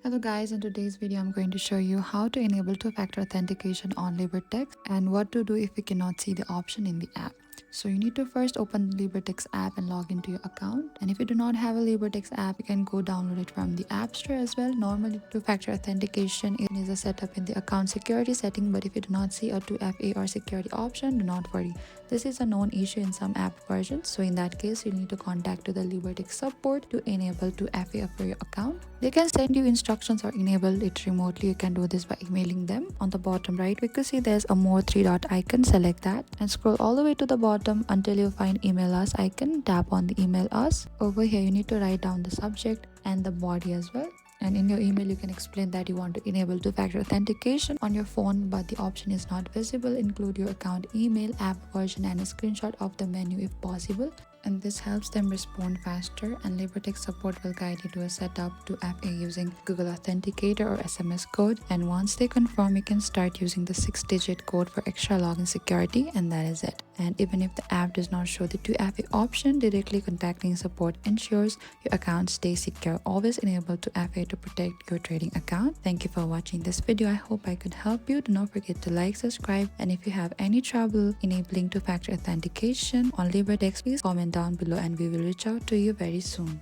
Hello guys, in today's video I'm going to show you how to enable two-factor authentication on Libertex and what to do if you cannot see the option in the app. So you need to first open the Libertex app and log into your account, and if you do not have a Libertex app you can go download it from the App Store as well. Normally two-factor authentication is a setup in the account security setting, but if you do not see a 2FA or security option, do not worry. This is a known issue in some app versions, so in that case you need to contact to the Libertex support to enable 2FA for your account. They can send you instructions or enable it remotely. You can do this by emailing them. On the bottom right we could see there's a more three-dot icon. Select that and scroll all the way to the bottom until you find email us icon. Tap on the email us. Over here you need to write down the subject and the body as well. And in your email you can explain that you want to enable two-factor authentication on your phone, but the option is not visible. Include your account email, app version and a screenshot of the menu if possible, and this helps them respond faster. And Libertex support will guide you to a setup to FA using Google Authenticator or SMS code, and once they confirm you can start using the 6-digit code for extra login security, and that is it. And even if the app does not show the 2FA option, directly contacting support ensures your account stays secure. Always enable 2FA to protect your trading account. Thank you for watching this video. I hope I could help you. Do not forget to like, subscribe, and if you have any trouble enabling two-factor authentication on Libertex, please comment down below and we will reach out to you very soon.